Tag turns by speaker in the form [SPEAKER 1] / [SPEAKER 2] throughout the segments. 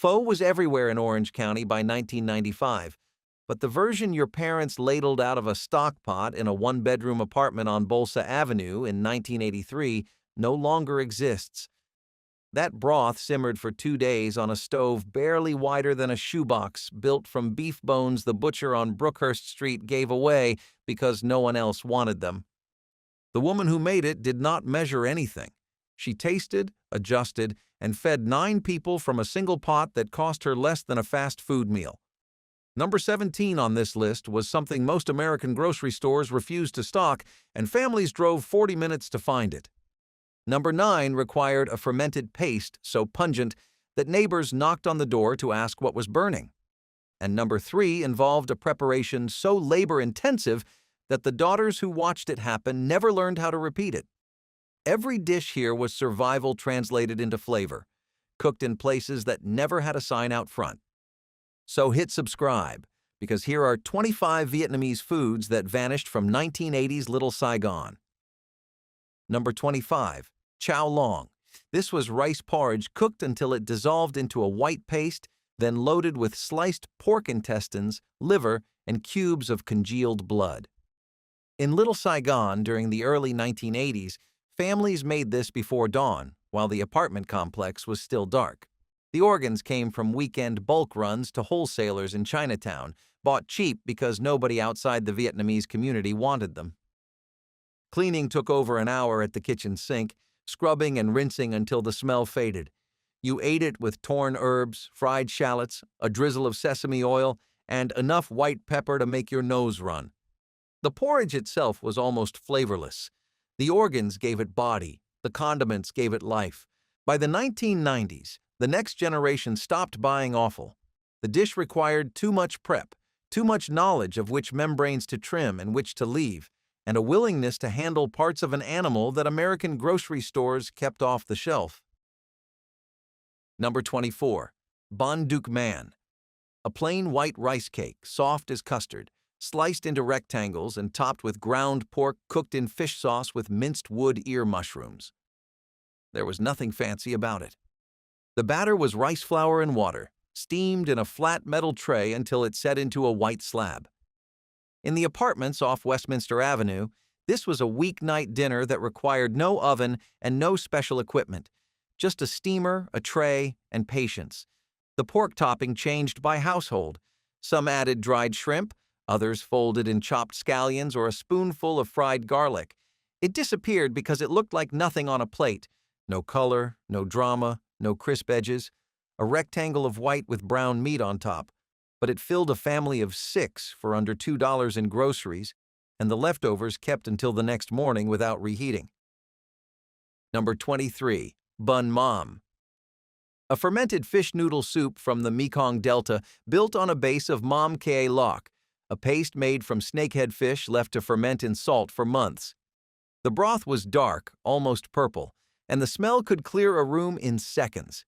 [SPEAKER 1] Pho was everywhere in Orange County by 1995, but the version your parents ladled out of a stock pot in a one-bedroom apartment on Bolsa Avenue in 1983 no longer exists. That broth simmered for 2 days on a stove barely wider than a shoebox, built from beef bones the butcher on Brookhurst Street gave away because no one else wanted them. The woman who made it did not measure anything. She tasted, adjusted, and fed 9 people from a single pot that cost her less than a fast food meal. Number 17 on this list was something most American grocery stores refused to stock, and families drove 40 minutes to find it. Number 9 required a fermented paste so pungent that neighbors knocked on the door to ask what was burning. And number 3 involved a preparation so labor-intensive that the daughters who watched it happen never learned how to repeat it. Every dish here was survival translated into flavor, cooked in places that never had a sign out front. So hit subscribe, because here are 25 Vietnamese foods that vanished from 1980's Little Saigon. Number 25. Chow Long. This was rice porridge cooked until it dissolved into a white paste, then loaded with sliced pork intestines, liver, and cubes of congealed blood. In Little Saigon during the early 1980s, families made this before dawn, while the apartment complex was still dark. The organs came from weekend bulk runs to wholesalers in Chinatown, bought cheap because nobody outside the Vietnamese community wanted them. Cleaning took over an hour at the kitchen sink, scrubbing and rinsing until the smell faded. You ate it with torn herbs, fried shallots, a drizzle of sesame oil, and enough white pepper to make your nose run. The porridge itself was almost flavorless. The organs gave it body, the condiments gave it life. By the 1990s, the next generation stopped buying offal. The dish required too much prep, too much knowledge of which membranes to trim and which to leave, and a willingness to handle parts of an animal that American grocery stores kept off the shelf. Number 24. Bon Duc Man. A plain white rice cake, soft as custard, sliced into rectangles and topped with ground pork cooked in fish sauce with minced wood ear mushrooms. There was nothing fancy about it. The batter was rice flour and water, steamed in a flat metal tray until it set into a white slab. In the apartments off Westminster Avenue, this was a weeknight dinner that required no oven and no special equipment, just a steamer, a tray, and patience. The pork topping changed by household. Some added dried shrimp, others folded in chopped scallions or a spoonful of fried garlic. It disappeared because it looked like nothing on a plate. No color, no drama, no crisp edges, a rectangle of white with brown meat on top. But it filled a family of 6 for under $2 in groceries, and the leftovers kept until the next morning without reheating. Number 23. Bun Mom. A fermented fish noodle soup from the Mekong Delta built on a base of mam kea lok, a paste made from snakehead fish left to ferment in salt for months. The broth was dark, almost purple, and the smell could clear a room in seconds.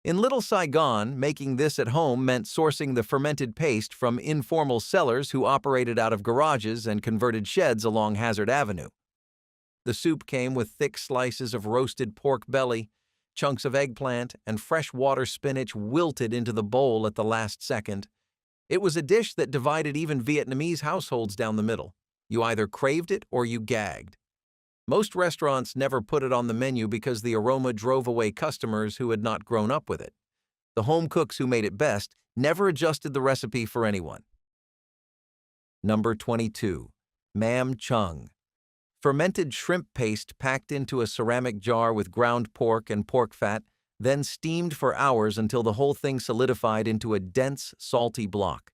[SPEAKER 1] In Little Saigon, making this at home meant sourcing the fermented paste from informal sellers who operated out of garages and converted sheds along Hazard Avenue. The soup came with thick slices of roasted pork belly, chunks of eggplant, and freshwater spinach wilted into the bowl at the last second. It was a dish that divided even Vietnamese households down the middle. You either craved it or you gagged. Most restaurants never put it on the menu because the aroma drove away customers who had not grown up with it. The home cooks who made it best never adjusted the recipe for anyone. Number 22. Mam Chung. Fermented shrimp paste packed into a ceramic jar with ground pork and pork fat, then steamed for hours until the whole thing solidified into a dense, salty block.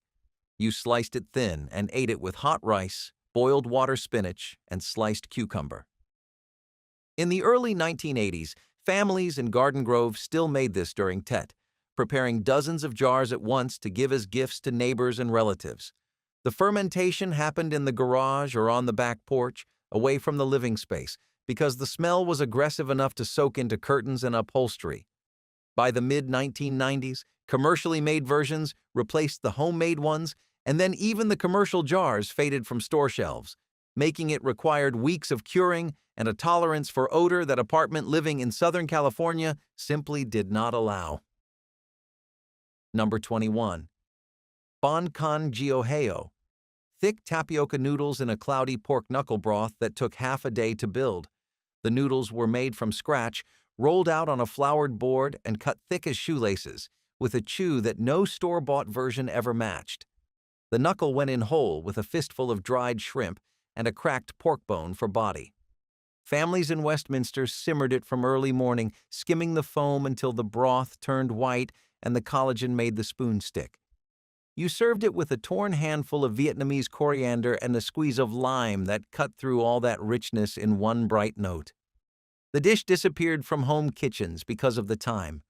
[SPEAKER 1] You sliced it thin and ate it with hot rice, boiled water spinach, and sliced cucumber. In the early 1980s, families in Garden Grove still made this during Tet, preparing dozens of jars at once to give as gifts to neighbors and relatives. The fermentation happened in the garage or on the back porch, away from the living space, because the smell was aggressive enough to soak into curtains and upholstery. By the mid-1990s, commercially made versions replaced the homemade ones, and then even the commercial jars faded from store shelves, making it required weeks of curing and a tolerance for odor that apartment living in Southern California simply did not allow. Number 21. Bon con gioheo. Thick tapioca noodles in a cloudy pork knuckle broth that took half a day to build. The noodles were made from scratch, rolled out on a floured board, and cut thick as shoelaces, with a chew that no store-bought version ever matched. The knuckle went in whole with a fistful of dried shrimp and a cracked pork bone for body. Families in Westminster simmered it from early morning, skimming the foam until the broth turned white and the collagen made the spoon stick. You served it with a torn handful of Vietnamese coriander and a squeeze of lime that cut through all that richness in one bright note. The dish disappeared from home kitchens because of the time.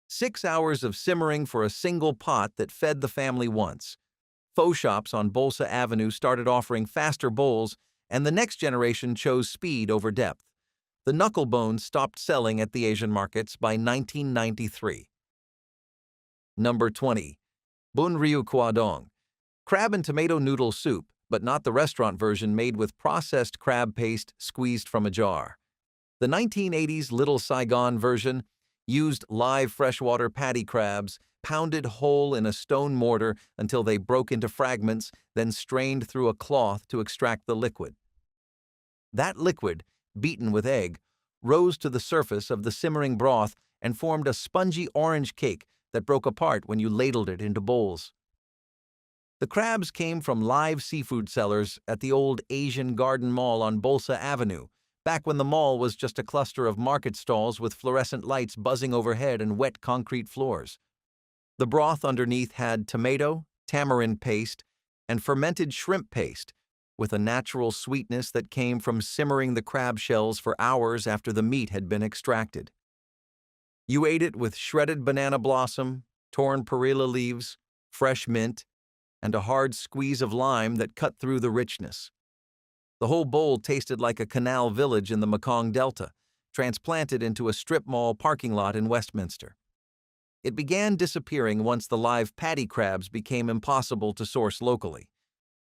[SPEAKER 1] 6 hours of simmering for a single pot that fed the family once. Pho shops on Bolsa Avenue started offering faster bowls, and the next generation chose speed over depth. The knuckle bones stopped selling at the Asian markets by 1993. Number 20. Bun Ryu Kwa Dong. Crab and tomato noodle soup, but not the restaurant version made with processed crab paste squeezed from a jar. The 1980s Little Saigon version used live freshwater paddy crabs, pounded whole in a stone mortar until they broke into fragments, then strained through a cloth to extract the liquid. That liquid, beaten with egg, rose to the surface of the simmering broth and formed a spongy orange cake that broke apart when you ladled it into bowls. The crabs came from live seafood sellers at the old Asian Garden Mall on Bolsa Avenue, back when the mall was just a cluster of market stalls with fluorescent lights buzzing overhead and wet concrete floors. The broth underneath had tomato, tamarind paste, and fermented shrimp paste, with a natural sweetness that came from simmering the crab shells for hours after the meat had been extracted. You ate it with shredded banana blossom, torn perilla leaves, fresh mint, and a hard squeeze of lime that cut through the richness. The whole bowl tasted like a canal village in the Mekong Delta, transplanted into a strip mall parking lot in Westminster. It began disappearing once the live paddy crabs became impossible to source locally.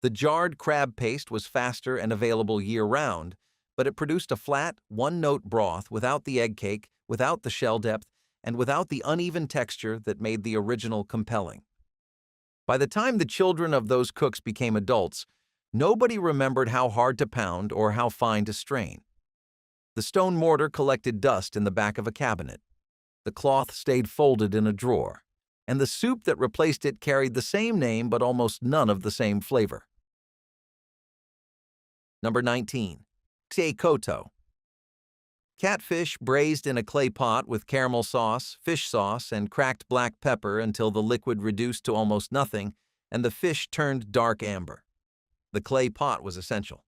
[SPEAKER 1] The jarred crab paste was faster and available year-round, but it produced a flat, one-note broth without the egg cake, without the shell depth, and without the uneven texture that made the original compelling. By the time the children of those cooks became adults, nobody remembered how hard to pound or how fine to strain. The stone mortar collected dust in the back of a cabinet. The cloth stayed folded in a drawer, and the soup that replaced it carried the same name but almost none of the same flavor. Number 19. Tse Koto. Catfish braised in a clay pot with caramel sauce, fish sauce, and cracked black pepper until the liquid reduced to almost nothing and the fish turned dark amber. The clay pot was essential.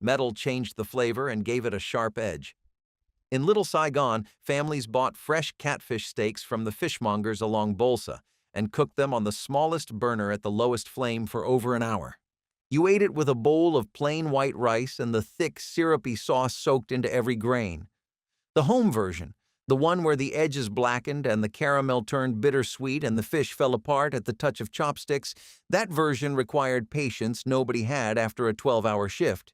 [SPEAKER 1] Metal changed the flavor and gave it a sharp edge. In Little Saigon, families bought fresh catfish steaks from the fishmongers along Bolsa and cooked them on the smallest burner at the lowest flame for over an hour. You ate it with a bowl of plain white rice and the thick, syrupy sauce soaked into every grain. The home version, the one where the edges blackened and the caramel turned bittersweet and the fish fell apart at the touch of chopsticks, that version required patience nobody had after a 12-hour shift.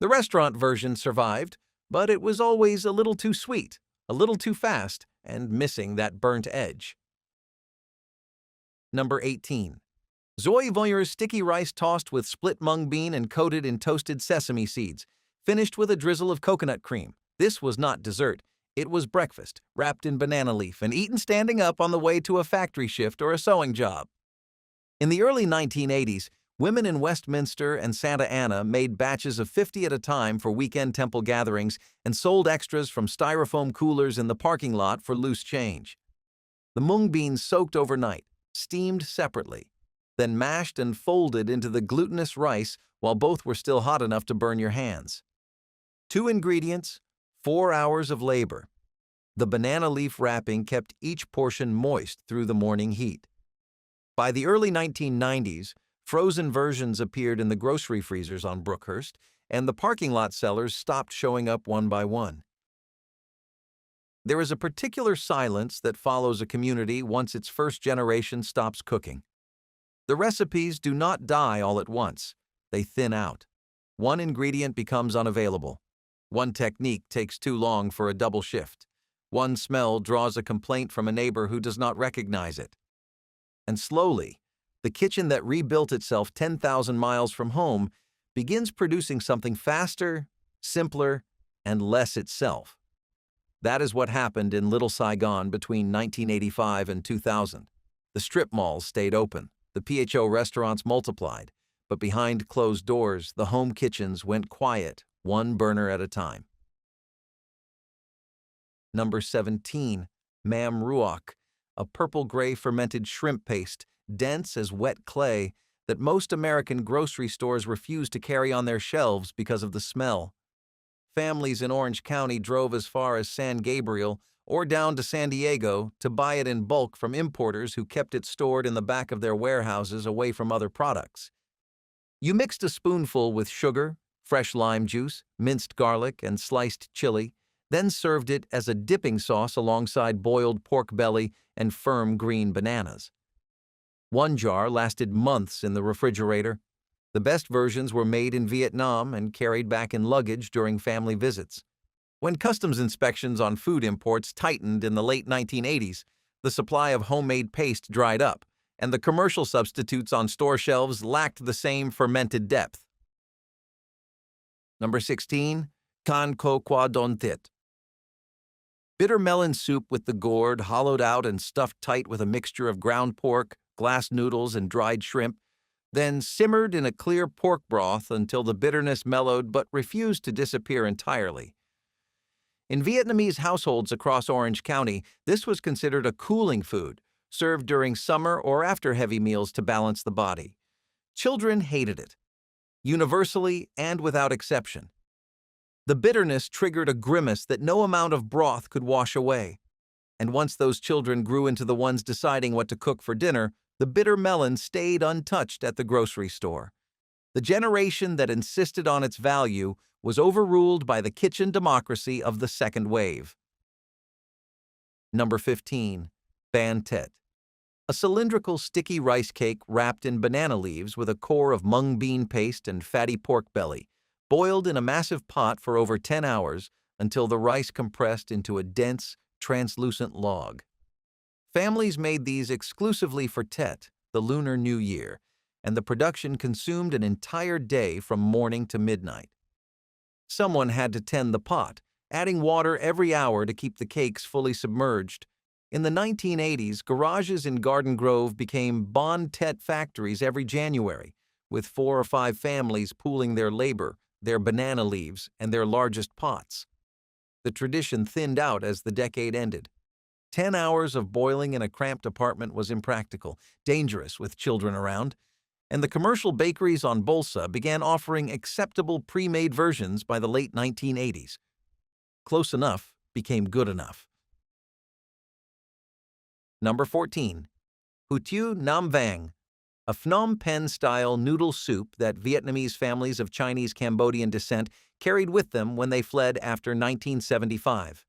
[SPEAKER 1] The restaurant version survived, but it was always a little too sweet, a little too fast, and missing that burnt edge. Number 18. Zoi Voyer's sticky rice tossed with split mung bean and coated in toasted sesame seeds, finished with a drizzle of coconut cream. This was not dessert. It was breakfast, wrapped in banana leaf and eaten standing up on the way to a factory shift or a sewing job. In the early 1980s, women in Westminster and Santa Ana made batches of 50 at a time for weekend temple gatherings and sold extras from styrofoam coolers in the parking lot for loose change. The mung beans soaked overnight, steamed separately, then mashed and folded into the glutinous rice while both were still hot enough to burn your hands. 2 ingredients, 4 hours of labor. The banana leaf wrapping kept each portion moist through the morning heat. By the early 1990s, frozen versions appeared in the grocery freezers on Brookhurst, and the parking lot sellers stopped showing up one by one. There is a particular silence that follows a community once its first generation stops cooking. The recipes do not die all at once. They thin out. One ingredient becomes unavailable. One technique takes too long for a double shift. One smell draws a complaint from a neighbor who does not recognize it. And slowly, the kitchen that rebuilt itself 10,000 miles from home begins producing something faster, simpler, and less itself. That is what happened in Little Saigon between 1985 and 2000. The strip malls stayed open, the PHO restaurants multiplied, but behind closed doors, the home kitchens went quiet, one burner at a time. Number 17, Mam Ruok, a purple-gray fermented shrimp paste, dense as wet clay, that most American grocery stores refuse to carry on their shelves because of the smell. Families in Orange County drove as far as San Gabriel or down to San Diego to buy it in bulk from importers who kept it stored in the back of their warehouses away from other products. You mixed a spoonful with sugar, fresh lime juice, minced garlic, and sliced chili, then served it as a dipping sauce alongside boiled pork belly and firm green bananas. One jar lasted months in the refrigerator. The best versions were made in Vietnam and carried back in luggage during family visits. When customs inspections on food imports tightened in the late 1980s, the supply of homemade paste dried up, and the commercial substitutes on store shelves lacked the same fermented depth. Number 16, Can Co Qua Don Thit. Bitter melon soup with the gourd hollowed out and stuffed tight with a mixture of ground pork, glass noodles, and dried shrimp, then simmered in a clear pork broth until the bitterness mellowed but refused to disappear entirely. In Vietnamese households across Orange County, this was considered a cooling food, served during summer or after heavy meals to balance the body. Children hated it, universally and without exception. The bitterness triggered a grimace that no amount of broth could wash away. And once those children grew into the ones deciding what to cook for dinner, the bitter melon stayed untouched at the grocery store. The generation that insisted on its value was overruled by the kitchen democracy of the second wave. Number 15, Ban Tet. A cylindrical sticky rice cake wrapped in banana leaves with a core of mung bean paste and fatty pork belly, boiled in a massive pot for over 10 hours until the rice compressed into a dense, translucent log. Families made these exclusively for Tet, the Lunar New Year, and the production consumed an entire day from morning to midnight. Someone had to tend the pot, adding water every hour to keep the cakes fully submerged. In the 1980s, garages in Garden Grove became Bon Tet factories every January, with 4 or 5 families pooling their labor, their banana leaves, and their largest pots. The tradition thinned out as the decade ended. 10 hours of boiling in a cramped apartment was impractical, dangerous with children around, and the commercial bakeries on Bolsa began offering acceptable pre-made versions by the late 1980s. Close enough became good enough. Number 14, Hủ Tiếu Nam Vang, a Phnom Penh-style noodle soup that Vietnamese families of Chinese-Cambodian descent carried with them when they fled after 1975.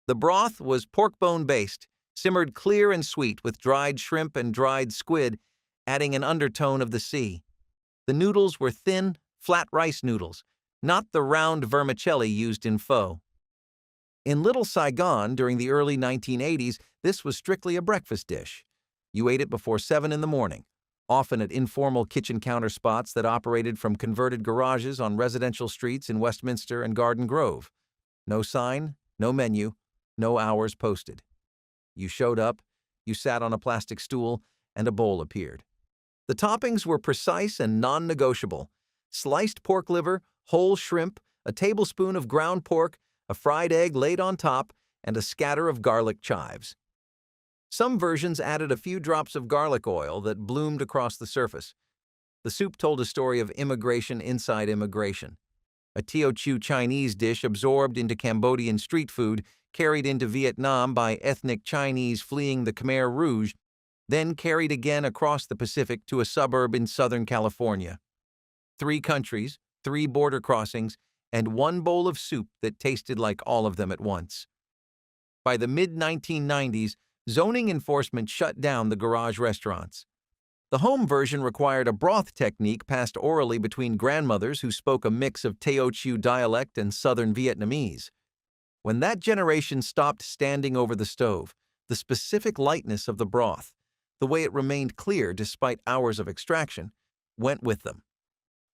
[SPEAKER 1] The broth was pork bone-based, simmered clear and sweet with dried shrimp and dried squid, adding an undertone of the sea. The noodles were thin, flat rice noodles, not the round vermicelli used in pho. In Little Saigon during the early 1980s, this was strictly a breakfast dish. You ate it before 7 in the morning, often at informal kitchen counter spots that operated from converted garages on residential streets in Westminster and Garden Grove. No sign, no menu, no hours posted. You showed up, you sat on a plastic stool, and a bowl appeared. The toppings were precise and non-negotiable: sliced pork liver, whole shrimp, a tablespoon of ground pork, a fried egg laid on top, and a scatter of garlic chives. Some versions added a few drops of garlic oil that bloomed across the surface. The soup told a story of immigration inside immigration. A Teochew Chinese dish absorbed into Cambodian street food, carried into Vietnam by ethnic Chinese fleeing the Khmer Rouge, then carried again across the Pacific to a suburb in Southern California. 3 countries, 3 border crossings, and 1 bowl of soup that tasted like all of them at once. By the mid-1990s, zoning enforcement shut down the garage restaurants. The home version required a broth technique passed orally between grandmothers who spoke a mix of Teochew dialect and Southern Vietnamese. When that generation stopped standing over the stove, the specific lightness of the broth, the way it remained clear despite hours of extraction, went with them.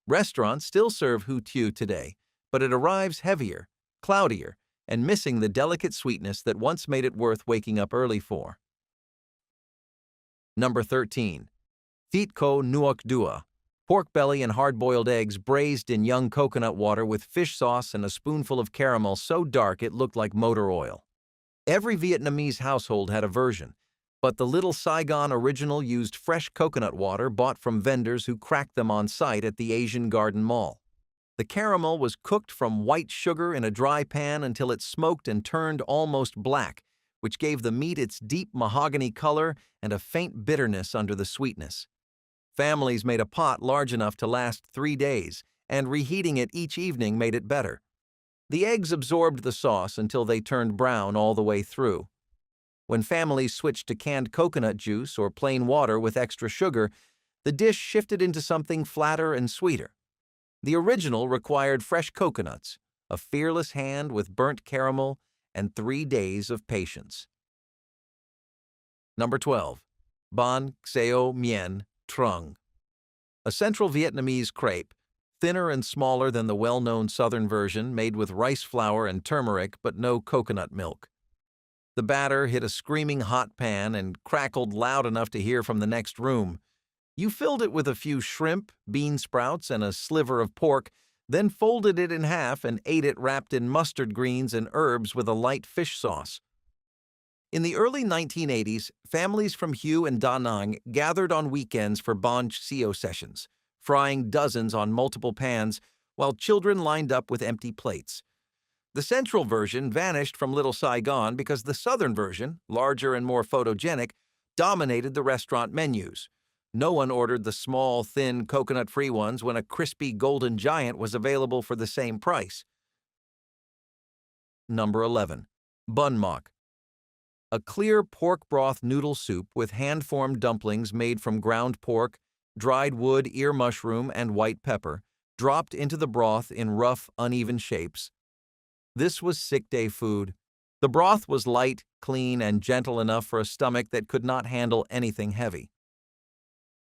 [SPEAKER 1] Restaurants still serve hu tu today, but it arrives heavier, cloudier, and missing the delicate sweetness that once made it worth waking up early for. Number 13. Thit ko nuok dua. Pork belly and hard-boiled eggs braised in young coconut water with fish sauce and a spoonful of caramel so dark it looked like motor oil. Every Vietnamese household had a version, but the little Saigon original used fresh coconut water bought from vendors who cracked them on site at the Asian Garden Mall. The caramel was cooked from white sugar in a dry pan until it smoked and turned almost black, which gave the meat its deep mahogany color and a faint bitterness under the sweetness. Families made a pot large enough to last 3 days, and reheating it each evening made it better. The eggs absorbed the sauce until they turned brown all the way through. When families switched to canned coconut juice or plain water with extra sugar, the dish shifted into something flatter and sweeter. The original required fresh coconuts, a fearless hand with burnt caramel, and 3 days of patience. Number 12. Ban Xeo Mien Trung. A central Vietnamese crepe, thinner and smaller than the well-known southern version, made with rice flour and turmeric but no coconut milk. The batter hit a screaming hot pan and crackled loud enough to hear from the next room. You filled it with a few shrimp, bean sprouts, and a sliver of pork, then folded it in half and ate it wrapped in mustard greens and herbs with a light fish sauce. In the early 1980s, families from Hue and Da Nang gathered on weekends for Ban Xeo sessions, frying dozens on multiple pans while children lined up with empty plates. The central version vanished from Little Saigon because the southern version, larger and more photogenic, dominated the restaurant menus. No one ordered the small, thin, coconut-free ones when a crispy golden giant was available for the same price. Number 11. Bun Mok. A clear pork broth noodle soup with hand-formed dumplings made from ground pork, dried wood ear mushroom, and white pepper, dropped into the broth in rough, uneven shapes. This was sick day food. The broth was light, clean, and gentle enough for a stomach that could not handle anything heavy.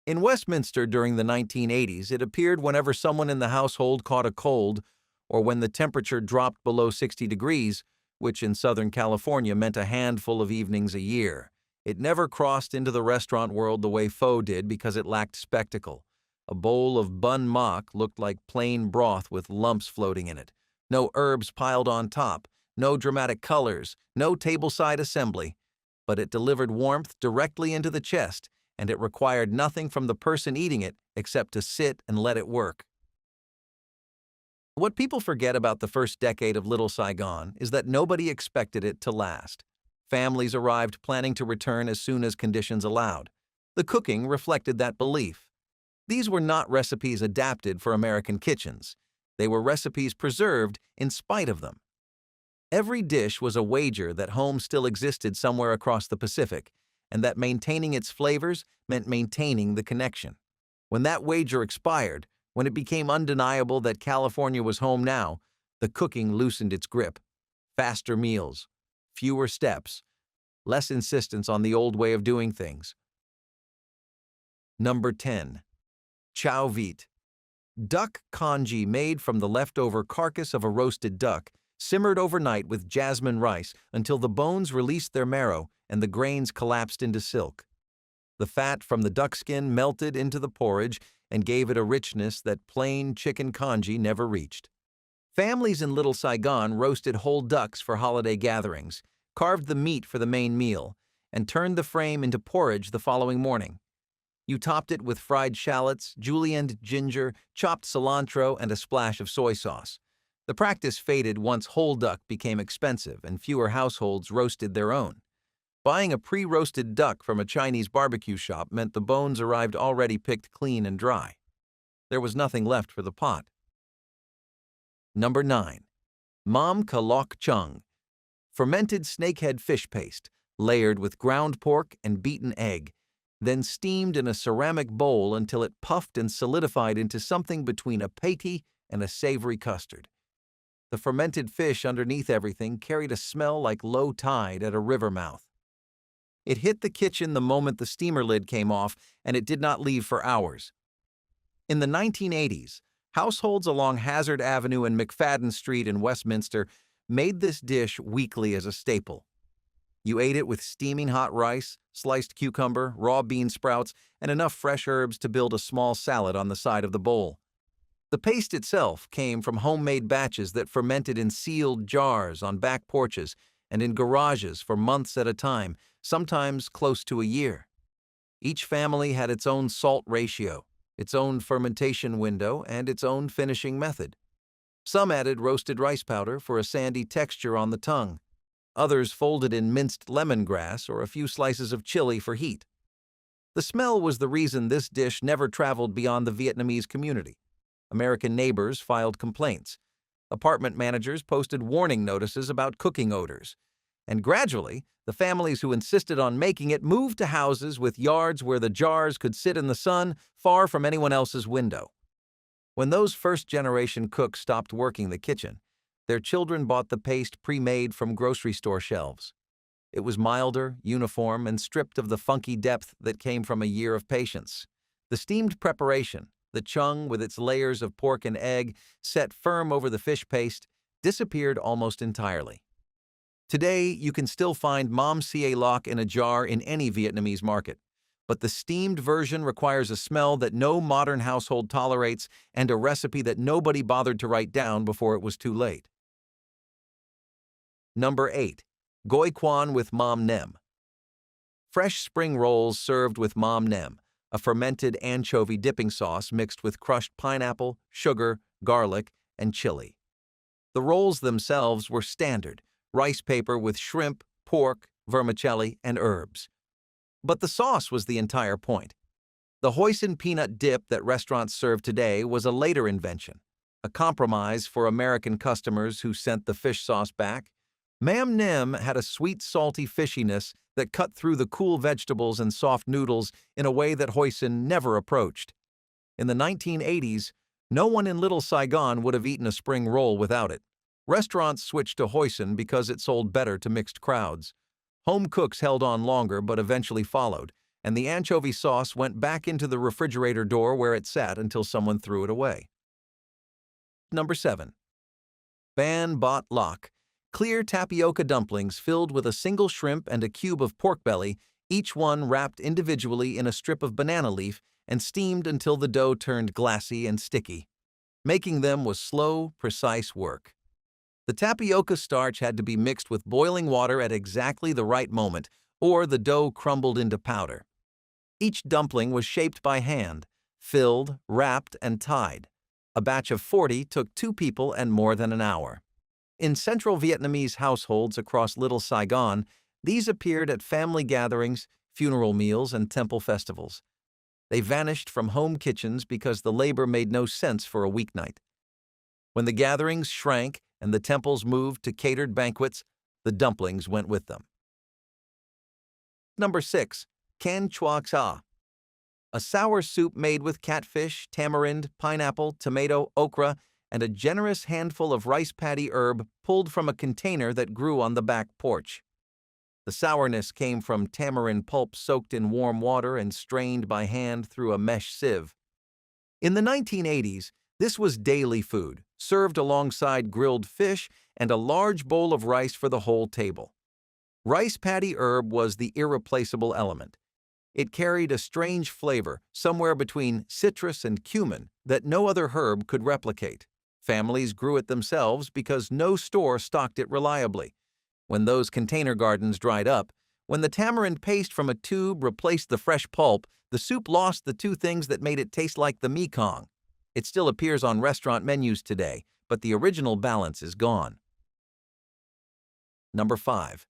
[SPEAKER 1] In Westminster during the 1980s, it appeared whenever someone in the household caught a cold or when the temperature dropped below 60 degrees, which in Southern California meant a handful of evenings a year. It never crossed into the restaurant world the way pho did because it lacked spectacle. A bowl of bun mok looked like plain broth with lumps floating in it. No herbs piled on top, no dramatic colors, no tableside assembly. But it delivered warmth directly into the chest, and it required nothing from the person eating it except to sit and let it work. What people forget about the first decade of Little Saigon is that nobody expected it to last. Families arrived planning to return as soon as conditions allowed. The cooking reflected that belief. These were not recipes adapted for American kitchens. They were recipes preserved in spite of them. Every dish was a wager that home still existed somewhere across the Pacific, and that maintaining its flavors meant maintaining the connection. When that wager expired, when it became undeniable that California was home now, the cooking loosened its grip. Faster meals, fewer steps, less insistence on the old way of doing things. Number 10. Chow vite. Duck congee made from the leftover carcass of a roasted duck, simmered overnight with jasmine rice until the bones released their marrow and the grains collapsed into silk. The fat from the duck skin melted into the porridge and gave it a richness that plain chicken congee never reached. Families in Little Saigon roasted whole ducks for holiday gatherings, carved the meat for the main meal, and turned the frame into porridge the following morning. You topped it with fried shallots, julienned ginger, chopped cilantro, and a splash of soy sauce. The practice faded once whole duck became expensive and fewer households roasted their own. Buying a pre-roasted duck from a Chinese barbecue shop meant the bones arrived already picked clean and dry. There was nothing left for the pot. Number 9. Mam Ka Lok Chung. Fermented snakehead fish paste, layered with ground pork and beaten egg, then steamed in a ceramic bowl until it puffed and solidified into something between a patty and a savory custard. The fermented fish underneath everything carried a smell like low tide at a river mouth. It hit the kitchen the moment the steamer lid came off, and it did not leave for hours. In the 1980s, households along Hazard Avenue and McFadden Street in Westminster made this dish weekly as a staple. You ate it with steaming hot rice, sliced cucumber, raw bean sprouts, and enough fresh herbs to build a small salad on the side of the bowl. The paste itself came from homemade batches that fermented in sealed jars on back porches and in garages for months at a time, sometimes close to a year. Each family had its own salt ratio, its own fermentation window, and its own finishing method. Some added roasted rice powder for a sandy texture on the tongue. Others folded in minced lemongrass or a few slices of chili for heat. The smell was the reason this dish never traveled beyond the Vietnamese community. American neighbors filed complaints. Apartment managers posted warning notices about cooking odors. And gradually, the families who insisted on making it moved to houses with yards where the jars could sit in the sun, far from anyone else's window. When those first-generation cooks stopped working the kitchen, their children bought the paste pre-made from grocery store shelves. It was milder, uniform, and stripped of the funky depth that came from a year of patience. The steamed preparation, the chung with its layers of pork and egg set firm over the fish paste, disappeared almost entirely. Today, you can still find mam sie loc in a jar in any Vietnamese market, but the steamed version requires a smell that no modern household tolerates and a recipe that nobody bothered to write down before it was too late. Number 8. Goi quan with mam nem. Fresh spring rolls served with mam nem, a fermented anchovy dipping sauce mixed with crushed pineapple, sugar, garlic, and chili. The rolls themselves were standard, rice paper with shrimp, pork, vermicelli, and herbs. But the sauce was the entire point. The hoisin peanut dip that restaurants serve today was a later invention, a compromise for American customers who sent the fish sauce back. Mam nem had a sweet, salty fishiness that cut through the cool vegetables and soft noodles in a way that hoisin never approached. In the 1980s, no one in Little Saigon would have eaten a spring roll without it. Restaurants switched to hoisin because it sold better to mixed crowds. Home cooks held on longer but eventually followed, and the anchovy sauce went back into the refrigerator door where it sat until someone threw it away. Number 7. Ban bot loc. Clear tapioca dumplings filled with a single shrimp and a cube of pork belly, each one wrapped individually in a strip of banana leaf and steamed until the dough turned glassy and sticky. Making them was slow, precise work. The tapioca starch had to be mixed with boiling water at exactly the right moment, or the dough crumbled into powder. Each dumpling was shaped by hand, filled, wrapped, and tied. A batch of 40 took 2 people and more than an hour. In central Vietnamese households across Little Saigon, these appeared at family gatherings, funeral meals, and temple festivals. They vanished from home kitchens because the labor made no sense for a weeknight. When the gatherings shrank and the temples moved to catered banquets, the dumplings went with them. Number 6. Can chua cha. A sour soup made with catfish, tamarind, pineapple, tomato, okra, and a generous handful of rice paddy herb pulled from a container that grew on the back porch. The sourness came from tamarind pulp soaked in warm water and strained by hand through a mesh sieve. In the 1980s, this was daily food, served alongside grilled fish and a large bowl of rice for the whole table. Rice paddy herb was the irreplaceable element. It carried a strange flavor, somewhere between citrus and cumin, that no other herb could replicate. Families grew it themselves because no store stocked it reliably. When those container gardens dried up, when the tamarind paste from a tube replaced the fresh pulp, the soup lost the 2 things that made it taste like the Mekong. It still appears on restaurant menus today, but the original balance is gone. Number 5.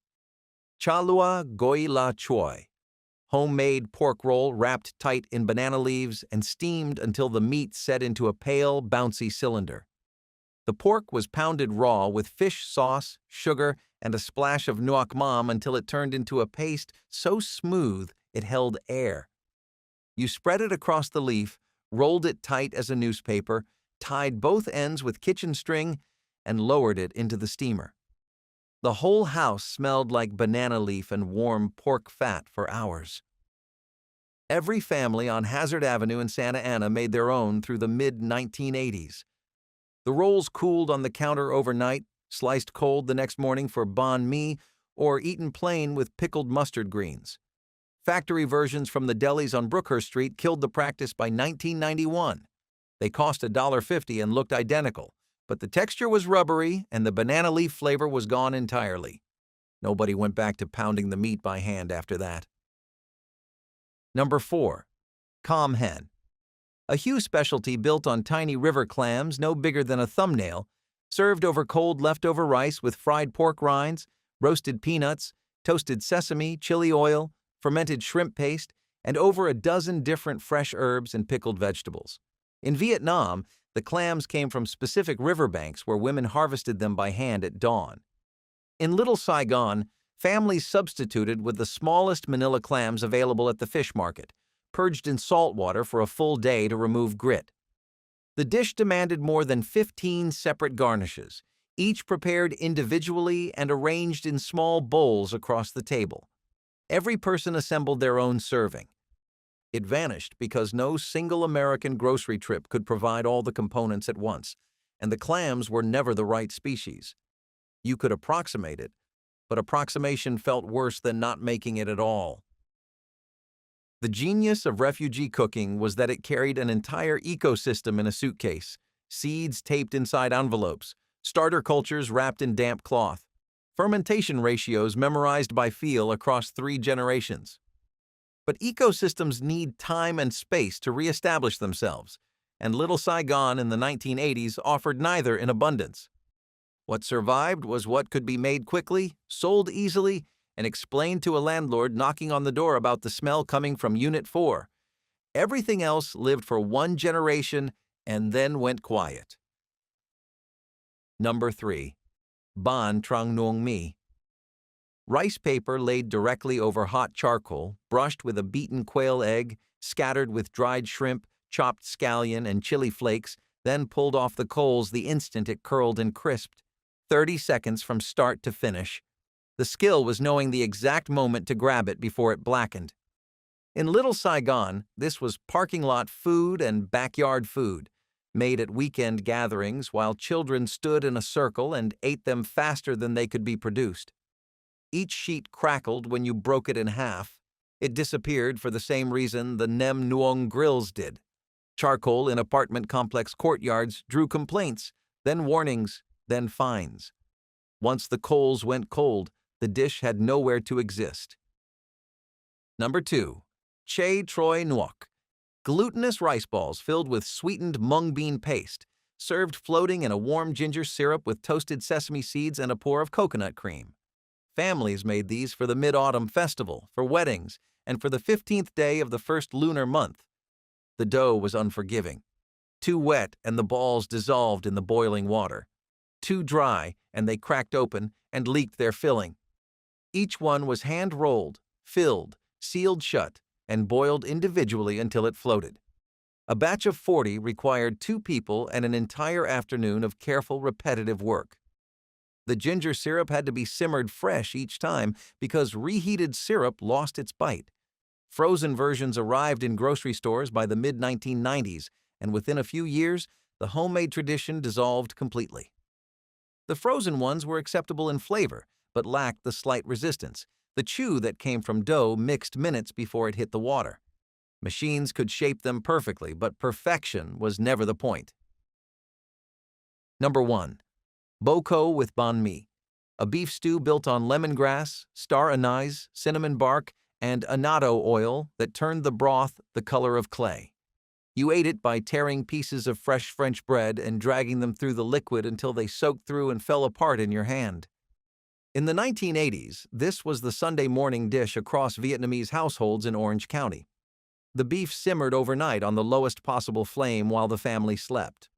[SPEAKER 1] Cha lua goi la choi. Homemade pork roll wrapped tight in banana leaves and steamed until the meat set into a pale, bouncy cylinder. The pork was pounded raw with fish sauce, sugar, and a splash of nuoc mam until it turned into a paste so smooth it held air. You spread it across the leaf, rolled it tight as a newspaper, tied both ends with kitchen string, and lowered it into the steamer. The whole house smelled like banana leaf and warm pork fat for hours. Every family on Hazard Avenue in Santa Ana made their own through the mid-1980s. The rolls cooled on the counter overnight, sliced cold the next morning for banh mi, or eaten plain with pickled mustard greens. Factory versions from the delis on Brookhurst Street killed the practice by 1991. They cost $1.50 and looked identical, but the texture was rubbery and the banana leaf flavor was gone entirely. Nobody went back to pounding the meat by hand after that. Number 4. Calm hen. A Hugh specialty built on tiny river clams no bigger than a thumbnail, served over cold leftover rice with fried pork rinds, roasted peanuts, toasted sesame, chili oil, fermented shrimp paste, and over a dozen different fresh herbs and pickled vegetables. In Vietnam, the clams came from specific riverbanks where women harvested them by hand at dawn. In Little Saigon, families substituted with the smallest manila clams available at the fish market, purged in salt water for a full day to remove grit. The dish demanded more than 15 separate garnishes, each prepared individually and arranged in small bowls across the table. Every person assembled their own serving. It vanished because no single American grocery trip could provide all the components at once, and the clams were never the right species. You could approximate it, but approximation felt worse than not making it at all. The genius of refugee cooking was that it carried an entire ecosystem in a suitcase, seeds taped inside envelopes, starter cultures wrapped in damp cloth, fermentation ratios memorized by feel across 3 generations. But ecosystems need time and space to reestablish themselves, and Little Saigon in the 1980s offered neither in abundance. What survived was what could be made quickly, sold easily, and explained to a landlord knocking on the door about the smell coming from Unit 4. Everything else lived for 1 generation and then went quiet. Number 3. Ban Trang Nuong Mi. Rice paper laid directly over hot charcoal, brushed with a beaten quail egg, scattered with dried shrimp, chopped scallion, and chili flakes, then pulled off the coals the instant it curled and crisped. 30 seconds from start to finish. The skill was knowing the exact moment to grab it before it blackened. In Little Saigon, this was parking lot food and backyard food, made at weekend gatherings while children stood in a circle and ate them faster than they could be produced. Each sheet crackled when you broke it in half. It disappeared for the same reason the Nem Nuong grills did. Charcoal in apartment complex courtyards drew complaints, then warnings, then fines. Once the coals went cold, the dish had nowhere to exist. Number 2. Che Troi Nuoc. Glutinous rice balls filled with sweetened mung bean paste, served floating in a warm ginger syrup with toasted sesame seeds and a pour of coconut cream. Families made these for the Mid-Autumn Festival, for weddings, and for the 15th day of the first lunar month. The dough was unforgiving. Too wet and the balls dissolved in the boiling water. Too dry and they cracked open and leaked their filling. Each one was hand-rolled, filled, sealed shut, and boiled individually until it floated. A batch of 40 required 2 people and an entire afternoon of careful, repetitive work. The ginger syrup had to be simmered fresh each time because reheated syrup lost its bite. Frozen versions arrived in grocery stores by the mid-1990s, and within a few years, the homemade tradition dissolved completely. The frozen ones were acceptable in flavor, but lacked the slight resistance, the chew that came from dough mixed minutes before it hit the water. Machines could shape them perfectly, but perfection was never the point. Number 1. Boko with banh mi, a beef stew built on lemongrass, star anise, cinnamon bark, and annatto oil that turned the broth the color of clay. You ate it by tearing pieces of fresh French bread and dragging them through the liquid until they soaked through and fell apart in your hand. In the 1980s, this was the Sunday morning dish across Vietnamese households in Orange County. The beef simmered overnight on the lowest possible flame while the family slept.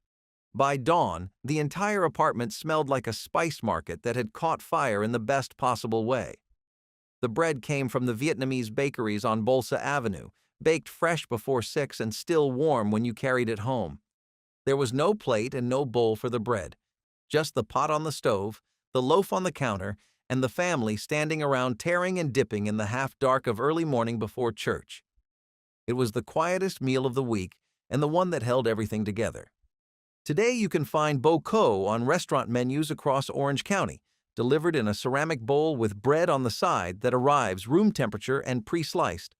[SPEAKER 1] By dawn, the entire apartment smelled like a spice market that had caught fire in the best possible way. The bread came from the Vietnamese bakeries on Bolsa Avenue, baked fresh before 6 and still warm when you carried it home. There was no plate and no bowl for the bread, just the pot on the stove, the loaf on the counter, and the family standing around tearing and dipping in the half-dark of early morning before church. It was the quietest meal of the week and the one that held everything together. Today you can find bocaux on restaurant menus across Orange County, delivered in a ceramic bowl with bread on the side that arrives room temperature and pre-sliced.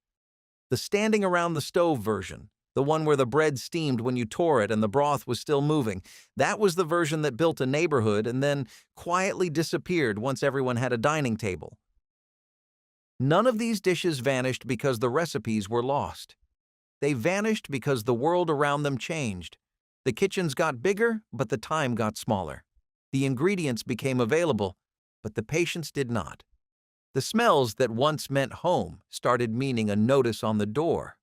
[SPEAKER 1] The standing around the stove version, the one where the bread steamed when you tore it and the broth was still moving, that was the version that built a neighborhood and then quietly disappeared once everyone had a dining table. None of these dishes vanished because the recipes were lost. They vanished because the world around them changed. The kitchens got bigger, but the time got smaller. The ingredients became available, but the patience did not. The smells that once meant home started meaning a notice on the door.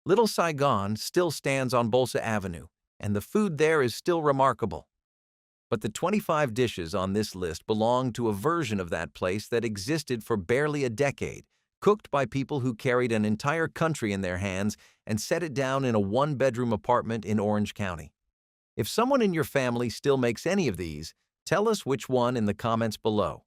[SPEAKER 1] Little Saigon still stands on Bolsa Avenue, and the food there is still remarkable. But the 25 dishes on this list belong to a version of that place that existed for barely a decade, cooked by people who carried an entire country in their hands and set it down in a one-bedroom apartment in Orange County. If someone in your family still makes any of these, tell us which one in the comments below.